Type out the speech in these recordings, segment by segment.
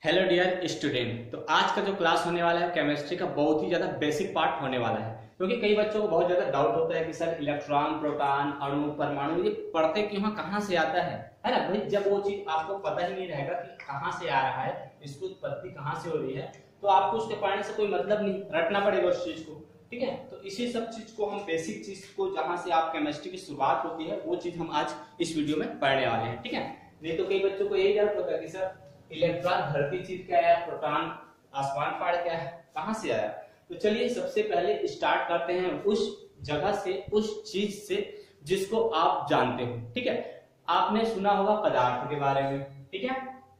Hello dear student. तो आज का जो क्लास होने वाला है केमिस्ट्री का बहुत ही ज्यादा बेसिक पार्ट होने वाला है, क्योंकि कई बच्चों को बहुत ज्यादा डाउट होता है कि सर इलेक्ट्रॉन, प्रोटॉन, अणु, परमाणु ये पढ़ते क्यों हैं, कहाँ से आता है ना भाई। जब वो चीज आपको पता ही नहीं रहेगा कि कहाँ से आ रहा है, इसकी उत्पत्ति कहाँ से हो रही है, तो आपको उसके पढ़ने से कोई मतलब नहीं, रटना पड़ेगा उस चीज को। ठीक है, तो इसी सब चीज को हम बेसिक चीज को जहां से आप केमिस्ट्री की शुरुआत होती है वो चीज हम आज इस वीडियो में पढ़ने वाले हैं। ठीक है, नहीं तो कई बच्चों को यही डाउट होता है कि सर इलेक्ट्रॉन धरती चीज क्या है, प्रोटॉन आसमान फाड़ क्या है, कहां से आया। तो चलिए सबसे पहले स्टार्ट करते हैं उस जगह से, उस चीज से जिसको आप जानते हो। ठीक है, आपने सुना होगा पदार्थ के बारे में। ठीक है,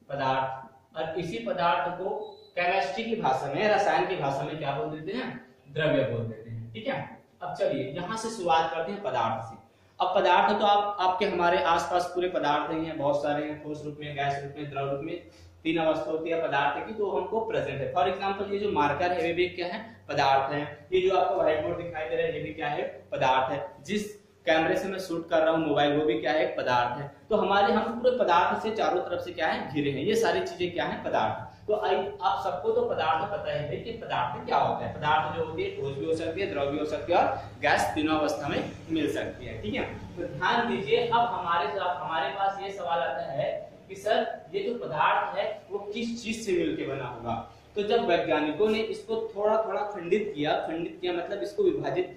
पदार्थ, और इसी पदार्थ को केमिस्ट्री की भाषा में, रसायन की भाषा में क्या बोल देते हैं, द्रव्य बोल देते हैं। ठीक है, अब चलिए यहां से शुरुआत करते हैं पदार्थ से। अब पदार्थ तो आपके हमारे आसपास पूरे पदार्थ ही हैं, बहुत सारे हैं, ठोस रूप में, गैस रूप में, द्रव रूप में, तीन अवस्था होती है पदार्थ की, तो हमको प्रेजेंट है। फॉर एग्जांपल ये जो मार्कर है ये भी क्या है, पदार्थ है। ये जो आपको व्हाइट बोर्ड दिखाई दे रहा है ये भी क्या है, पदार्थ है। जिस कैमरे से मैं शूट कर रहा हूँ मोबाइल, वो भी क्या है, पदार्थ है। तो हम पूरे पदार्थ से चारों तरफ से क्या है, घिरे हैं। ये सारी चीजें क्या है, पदार्थ। तो आप सबको तो पदार्थ पता है कि पदार्थ क्या होता है। पदार्थ जो होती है ठोस भी हो सकती है, द्रव भी हो सकती है, और गैस तीनों अवस्था में मिल सकती है। ठीक है, तो ध्यान दीजिए। अब हमारे पास ये सवाल आता है कि सर ये जो पदार्थ है वो किस चीज से मिलकर बना होगा। तो जब वैज्ञानिकों ने इसको थोड़ा थोड़ा खंडित किया मतलब इसको विभाजित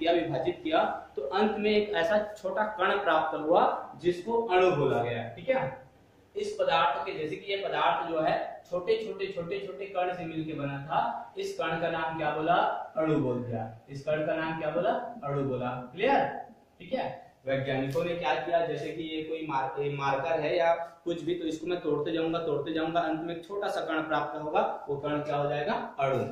किया, तो अंत में एक ऐसा छोटा कण प्राप्त हुआ जिसको अणु बोला गया। ठीक है, इस पदार्थ के, जैसे कि ये पदार्थ जो है छोटे छोटे कण से मिलकर बना था, इस कण का नाम क्या बोला, अणु बोल दिया। इस कण का नाम क्या बोला, अणु बोला। क्लियर। ठीक है, वैज्ञानिकों ने क्या किया, जैसे कि ये कोई मार्कर है या कुछ भी, तो इसको मैं तोड़ते जाऊंगा, अंत में एक छोटा सा कण प्राप्त होगा, वो कण क्या हो जाएगा, अणु।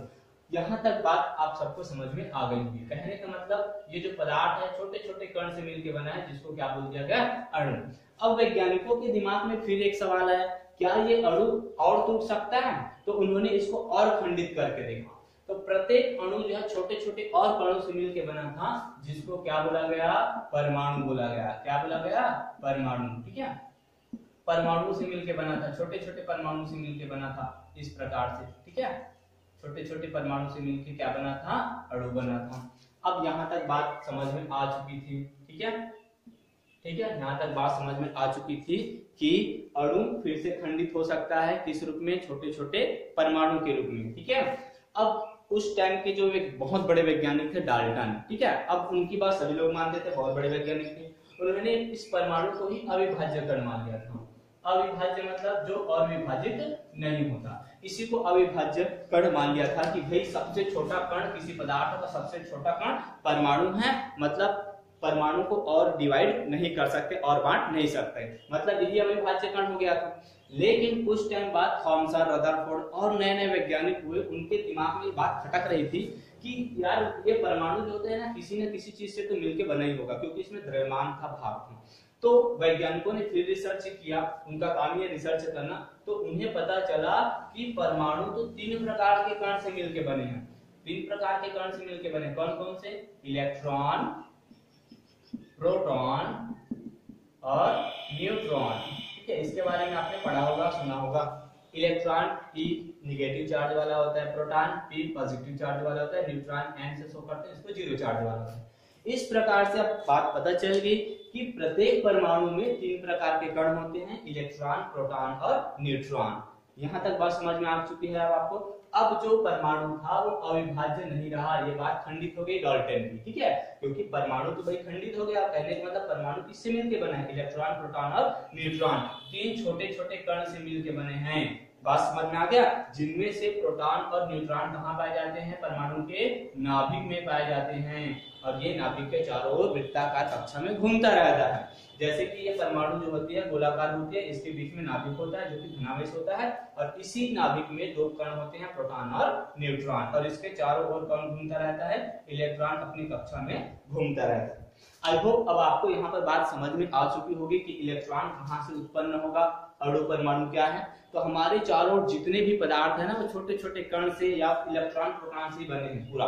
यहाँ तक बात आप सबको समझ में आ गई होगी। कहने का मतलब ये जो पदार्थ है छोटे छोटे कण से मिलकर बना है, जिसको क्या बोल दिया गया, अणु। अब वैज्ञानिकों के दिमाग में फिर एक सवाल है, क्या ये अणु और टूट सकता है। तो उन्होंने इसको और खंडित करके देखा, तो प्रत्येक अणु जो है छोटे छोटे और कणों से मिलकर बना था, जिसको क्या बोला गया, परमाणु बोला गया। क्या बोला गया, परमाणु। ठीक है, परमाणु से मिलकर बना था, छोटे छोटे परमाणु से मिलकर बना था, इस प्रकार से। ठीक है, छोटे छोटे परमाणु से मिलकर क्या बना था, अणु बना था। अब यहाँ तक बात समझ में आ चुकी थी। ठीक है, यहाँ तक बात समझ में आ चुकी थी कि अणु फिर से खंडित हो सकता है, किस रूप में, छोटे छोटे परमाणु के रूप में। ठीक है, अब उस टाइम के जो एक बहुत बड़े वैज्ञानिक थे, डाल्टन। ठीक है, अब उनकी बात सभी लोग मानते थे, बहुत बड़े वैज्ञानिक थे। उन्होंने इस परमाणु को ही अविभाज्य कण मान लिया था। अविभाज्य मतलब जो अविभाजित नहीं होता, इसी को अविभाज्य कण मान लिया था कि भाई सबसे छोटा कण, किसी पदार्थ का सबसे छोटा कण परमाणु है, मतलब परमाणु को और डिवाइड नहीं कर सकते और बांट नहीं सकते, मतलब यही अविभाज्य कण हो गया था। लेकिन कुछ टाइम बाद थॉमसन, रदरफोर्ड और नए नए वैज्ञानिक हुए, उनके दिमाग में बात खटक रही थी कि यार ये परमाणु जो होते हैं ना किसी चीज से तो मिलकर बना ही होगा, क्योंकि इसमें द्रव्यमान था, भाप था। तो वैज्ञानिकों ने फिर रिसर्च किया, उनका काम है रिसर्च करना। तो उन्हें पता चला कि परमाणु तो तीन प्रकार के कण से मिलकर बने हैं। तीन प्रकार के कण से मिलकर बने, कौन कौन से, इलेक्ट्रॉन, प्रोटॉन और न्यूट्रॉन। ठीक है, इसके बारे में आपने पढ़ा होगा, सुना होगा। इलेक्ट्रॉन P निगेटिव चार्ज वाला होता है, प्रोटॉन P पॉजिटिव चार्ज वाला होता है, न्यूट्रॉन N से शो करते हैं, इसको जीरो चार्ज वाला होता है। इस प्रकार से अब बात पता चल गई कि प्रत्येक परमाणु में तीन प्रकार के कण होते हैं, इलेक्ट्रॉन, प्रोटॉन और न्यूट्रॉन। यहाँ तक बात समझ में आ चुकी है अब आपको। अब जो परमाणु था वो अविभाज्य नहीं रहा, ये बात खंडित हो गई डाल्टन की। ठीक है, क्योंकि परमाणु तो भाई खंडित हो गया। कहने का मतलब परमाणु किससे मिलकर बना है, इलेक्ट्रॉन, प्रोटॉन और न्यूट्रॉन, तीन छोटे छोटे कण से मिलकर बने हैं। बात समझ में आ गया, जिनमें से प्रोटॉन और न्यूट्रॉन कहाँ पाए जाते हैं, परमाणु के नाभिक में पाए जाते हैं, और ये नाभिक के चारों ओर वृत्ताकार कक्षा में घूमता रहता है। जैसे कि ये परमाणु जो होती है गोलाकार होती है, इसके बीच में नाभिक होता है जो कि धनावेश होता है, और इसी नाभिक में दो कण होते हैं, प्रोटॉन और न्यूट्रॉन, और इसके चारों ओर कौन घूमता रहता है, इलेक्ट्रॉन अपनी कक्षा में घूमता रहता है। आई होप अब आपको यहाँ पर बात समझ में आ चुकी होगी कि इलेक्ट्रॉन कहाँ से उत्पन्न होगा, अणु, परमाणु क्या है। तो हमारे चारों जितने भी पदार्थ है ना, वो छोटे छोटे कण से या इलेक्ट्रॉन, प्रोटॉन से बने हैं पूरा।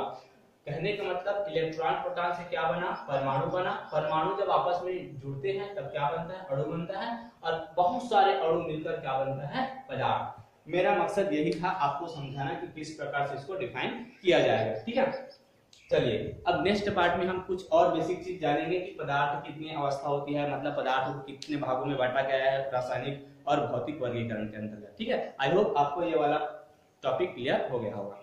कहने का मतलब इलेक्ट्रॉन, प्रोटॉन से क्या बना, परमाणु बना। परमाणु जब आपस में जुड़ते हैं तब क्या बनता है, अणु बनता है, और बहुत सारे अणु मिलकर क्या बनता है, पदार्थ। मेरा मकसद यही था आपको समझाना कि किस प्रकार से इसको डिफाइन किया जाएगा। ठीक है, चलिए अब नेक्स्ट पार्ट में हम कुछ और बेसिक चीज जानेंगे कि पदार्थ की कितनी अवस्था होती है, मतलब पदार्थ को कितने भागों में बांटा गया है रासायनिक और भौतिक वर्गीकरण के अंतर्गत। ठीक है, आई होप आपको ये वाला टॉपिक क्लियर हो गया होगा।